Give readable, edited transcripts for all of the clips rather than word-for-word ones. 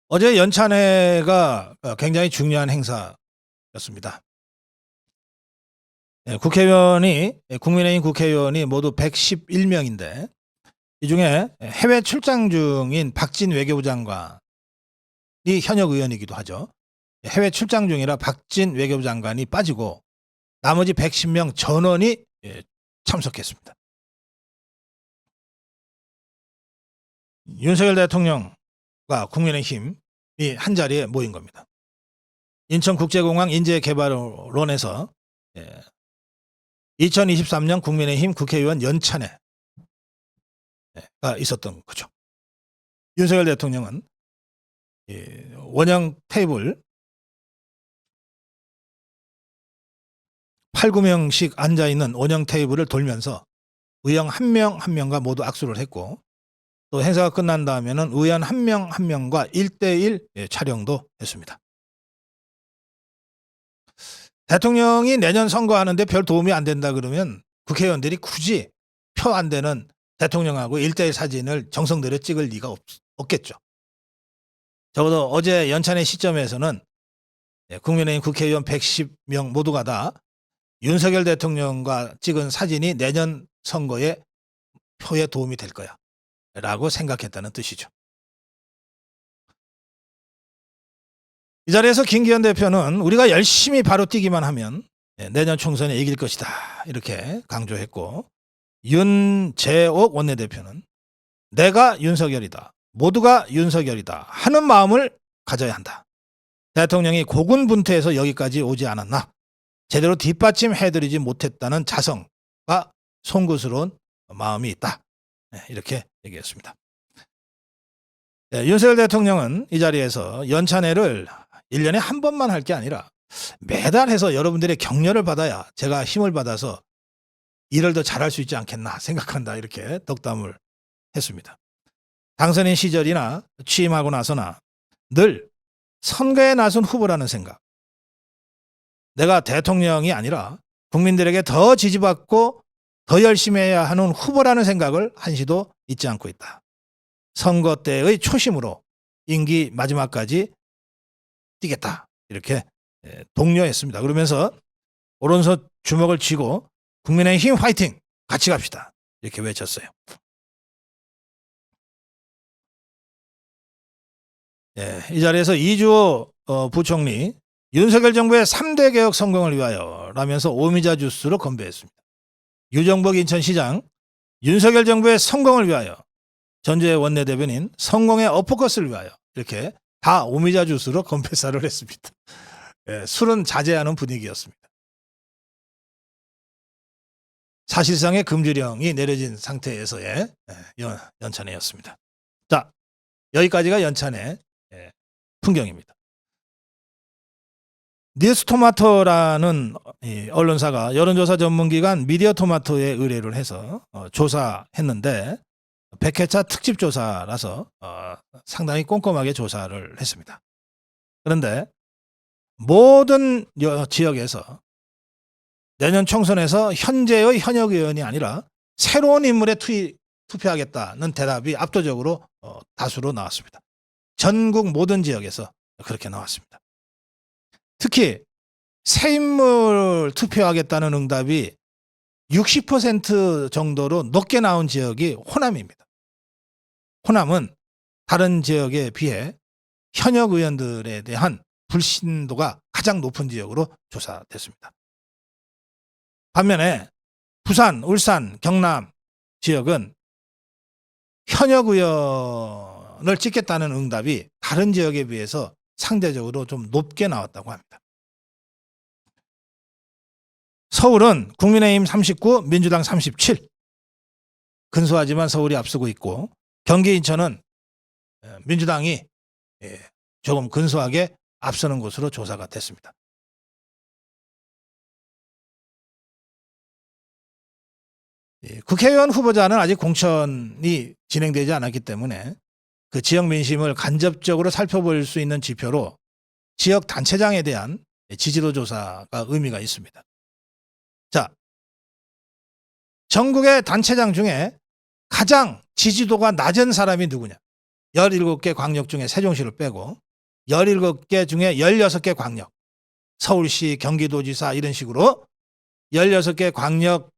어제 연찬회가 굉장히 중요한 행사였습니다. 국민의힘 국회의원이 모두 111명인데 이 중에 해외 출장 중인 박진 외교부 장관이 현역 의원이기도 하죠. 해외 출장 중이라 박진 외교부 장관이 빠지고 나머지 110명 전원이 참석했습니다. 윤석열 대통령과 국민의힘이 한자리에 모인 겁니다. 인천국제공항 인재개발론에서 2023년 국민의힘 국회의원 연찬회가 있었던 거죠. 윤석열 대통령은 원형 테이블 8, 9명씩 앉아있는 원형 테이블을 돌면서 의원 한 명 한 명과 모두 악수를 했고, 또 행사가 끝난 다음에는 의원 한 명 한 명과 1대1 촬영도 했습니다. 대통령이 내년 선거하는데 별 도움이 안 된다 그러면 국회의원들이 굳이 표 안 되는 대통령하고 1대1 사진을 정성 들여 찍을 리가 없겠죠. 적어도 어제 연찬회 시점에서는 국민의힘 국회의원 110명 모두가 다 윤석열 대통령과 찍은 사진이 내년 선거에 표에 도움이 될 거야 라고 생각했다는 뜻이죠. 이 자리에서 김기현 대표는 우리가 열심히 바로 뛰기만 하면 내년 총선에 이길 것이다 이렇게 강조했고, 윤재옥 원내대표는 내가 윤석열이다, 모두가 윤석열이다 하는 마음을 가져야 한다. 대통령이 고군분투해서 여기까지 오지 않았나, 제대로 뒷받침해드리지 못했다는 자성과 송구스러운 마음이 있다 이렇게 얘기했습니다. 윤석열 대통령은 이 자리에서 연찬회를 1년에 한 번만 할 게 아니라 매달 해서 여러분들의 격려를 받아야 제가 힘을 받아서 일을 더 잘할 수 있지 않겠나 생각한다 이렇게 덕담을 했습니다. 당선인 시절이나 취임하고 나서나 늘 선거에 나선 후보라는 생각, 내가 대통령이 아니라 국민들에게 더 지지받고 더 열심히 해야 하는 후보라는 생각을 한시도 잊지 않고 있다. 선거 때의 초심으로 임기 마지막까지 뛰겠다 이렇게 독려했습니다. 그러면서 오른손 주먹을 쥐고 국민의힘 화이팅 같이 갑시다 이렇게 외쳤어요. 이 자리에서 이주호 부총리 윤석열 정부의 3대 개혁 성공을 위하여 라면서 오미자 주스로 건배했습니다. 유정복 인천시장 윤석열 정부의 성공을 위하여, 전주의 원내대변인 성공의 어포커스를 위하여 이렇게 다 오미자 주스로 건배사를 했습니다. 술은 자제하는 분위기였습니다. 사실상의 금주령이 내려진 상태에서의 연찬회였습니다. 자, 여기까지가 연찬회 풍경입니다. 뉴스토마토라는 언론사가 여론조사 전문기관 미디어토마토에 의뢰를 해서 조사했는데 100회차 특집조사라서 상당히 꼼꼼하게 조사를 했습니다. 그런데 모든 지역에서 내년 총선에서 현재의 현역 의원이 아니라 새로운 인물에 투표하겠다는 대답이 압도적으로 다수로 나왔습니다. 전국 모든 지역에서 그렇게 나왔습니다. 특히 새 인물 투표하겠다는 응답이 60% 정도로 높게 나온 지역이 호남입니다. 호남은 다른 지역에 비해 현역 의원들에 대한 불신도가 가장 높은 지역으로 조사됐습니다. 반면에 부산, 울산, 경남 지역은 현역 의원을 찍겠다는 응답이 다른 지역에 비해서 상대적으로 좀 높게 나왔다고 합니다. 서울은 국민의힘 39, 민주당 37. 근소하지만 서울이 앞서고 있고, 경기 인천은 민주당이 조금 근소하게 앞서는 것으로 조사가 됐습니다. 국회의원 후보자는 아직 공천이 진행되지 않았기 때문에 그 지역 민심을 간접적으로 살펴볼 수 있는 지표로 지역 단체장에 대한 지지도 조사가 의미가 있습니다. 자, 전국의 단체장 중에 가장 지지도가 낮은 사람이 누구냐? 17개 광역 중에 세종시를 빼고 17개 중에 16개 광역, 서울시, 경기도지사 이런 식으로 16개 광역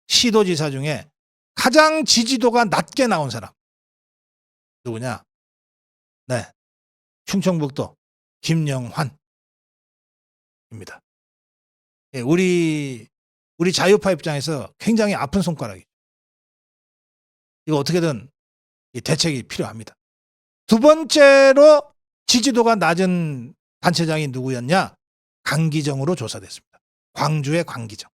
시도지사 중에 가장 지지도가 낮게 나온 사람 누구냐? 네, 충청북도 김영환입니다. 예, 우리 자유파 입장에서 굉장히 아픈 손가락이죠. 이거 어떻게든 대책이 필요합니다. 두 번째로 지지도가 낮은 단체장이 누구였냐? 강기정으로 조사됐습니다. 광주의 강기정.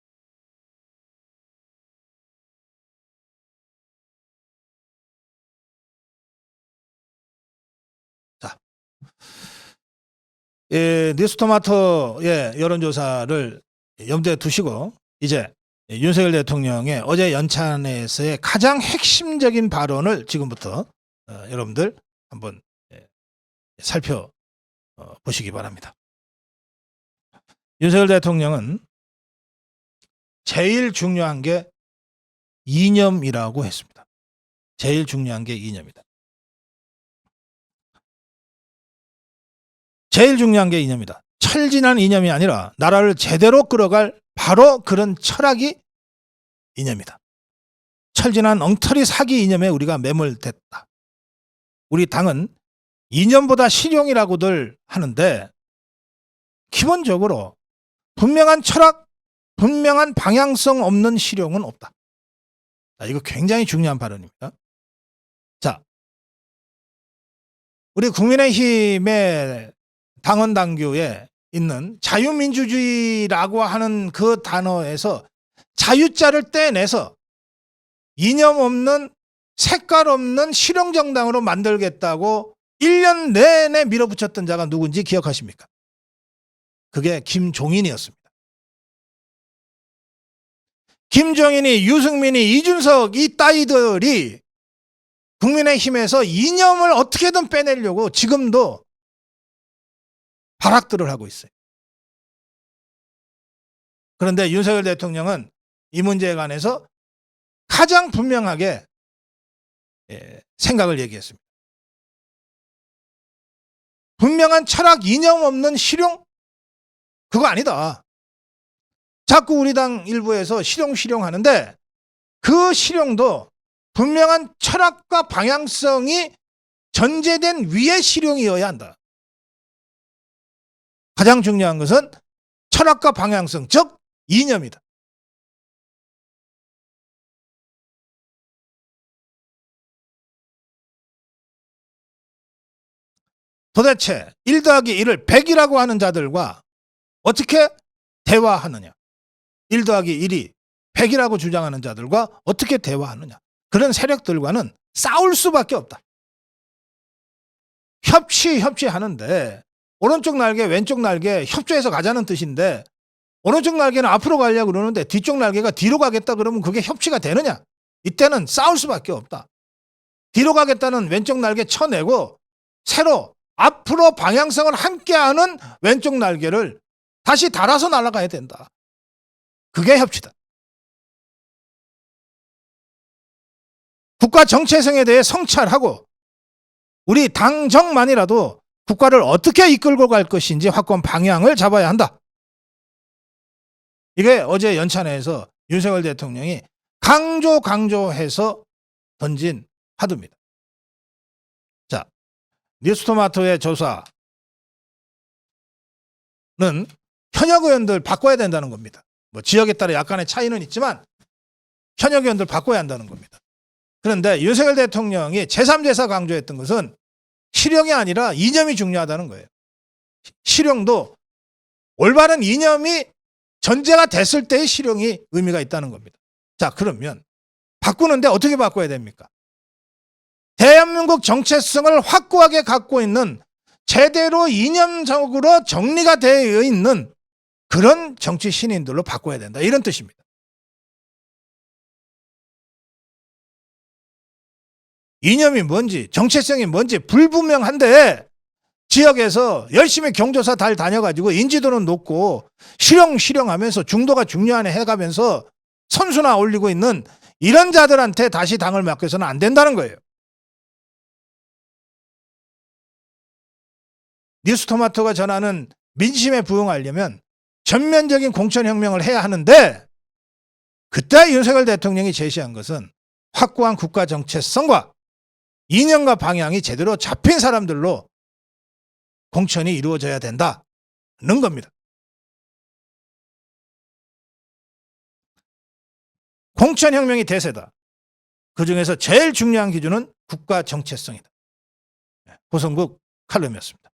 자, 뉴스토마토의 여론조사를 염두에 두시고 이제 윤석열 대통령의 어제 연찬회에서의 가장 핵심적인 발언을 지금부터 여러분들 한번 살펴보시기 바랍니다. 윤석열 대통령은 제일 중요한 게 이념이라고 했습니다. 제일 중요한 게 이념이다. 제일 중요한 게 이념이다. 철진한 이념이 아니라 나라를 제대로 끌어갈 바로 그런 철학이 이념이다. 철진한 엉터리 사기 이념에 우리가 매몰됐다. 우리 당은 이념보다 실용이라고들 하는데 기본적으로 분명한 철학, 분명한 방향성 없는 실용은 없다. 자, 이거 굉장히 중요한 발언입니다. 자, 우리 국민의힘의 당원 당규에 있는 자유민주주의라고 하는 그 단어에서 자유자를 떼내서 이념 없는 색깔 없는 실용정당으로 만들겠다고 1년 내내 밀어붙였던 자가 누군지 기억하십니까? 그게 김종인이었습니다. 김종인이, 유승민이, 이준석 이 따위들이 국민의힘에서 이념을 어떻게든 빼내려고 지금도 발악들을 하고 있어요. 그런데 윤석열 대통령은 이 문제에 관해서 가장 분명하게 생각을 얘기했습니다. 분명한 철학 이념 없는 실용? 그거 아니다. 자꾸 우리 당 일부에서 실용 하는데 그 실용도 분명한 철학과 방향성이 전제된 위의 실용이어야 한다. 가장 중요한 것은 철학과 방향성, 즉 이념이다. 도대체 1 더하기 1을 100이라고 하는 자들과 어떻게 대화하느냐? 1 더하기 1이 100이라고 주장하는 자들과 어떻게 대화하느냐? 그런 세력들과는 싸울 수밖에 없다. 협치하는데 오른쪽 날개, 왼쪽 날개 협조해서 가자는 뜻인데 오른쪽 날개는 앞으로 가려고 그러는데 뒤쪽 날개가 뒤로 가겠다 그러면 그게 협치가 되느냐? 이때는 싸울 수밖에 없다. 뒤로 가겠다는 왼쪽 날개 쳐내고 새로 앞으로 방향성을 함께하는 왼쪽 날개를 다시 달아서 날아가야 된다. 그게 협치다. 국가 정체성에 대해 성찰하고 우리 당정만이라도 국가를 어떻게 이끌고 갈 것인지 확고한 방향을 잡아야 한다. 이게 어제 연찬회에서 윤석열 대통령이 강조해서 던진 화두입니다. 자, 뉴스토마토의 조사는 현역 의원들 바꿔야 된다는 겁니다. 뭐 지역에 따라 약간의 차이는 있지만 현역 의원들 바꿔야 한다는 겁니다. 그런데 윤석열 대통령이 제3제사 강조했던 것은 실용이 아니라 이념이 중요하다는 거예요. 실용도 올바른 이념이 전제가 됐을 때의 실용이 의미가 있다는 겁니다. 자, 그러면 바꾸는데 어떻게 바꿔야 됩니까? 대한민국 정체성을 확고하게 갖고 있는 제대로 이념적으로 정리가 되어 있는 그런 정치 신인들로 바꿔야 된다. 이런 뜻입니다. 이념이 뭔지 정체성이 뭔지 불분명한데 지역에서 열심히 경조사 달 다녀가지고 인지도는 높고 실용하면서 중도가 중요하네 해가면서 선수나 올리고 있는 이런 자들한테 다시 당을 맡겨서는 안 된다는 거예요. 뉴스토마토가 전하는 민심에 부응하려면 전면적인 공천혁명을 해야 하는데, 그때 윤석열 대통령이 제시한 것은 확고한 국가 정체성과 이념과 방향이 제대로 잡힌 사람들로 공천이 이루어져야 된다는 겁니다. 공천혁명이 대세다. 그중에서 제일 중요한 기준은 국가 정체성이다. 고성국 칼럼이었습니다.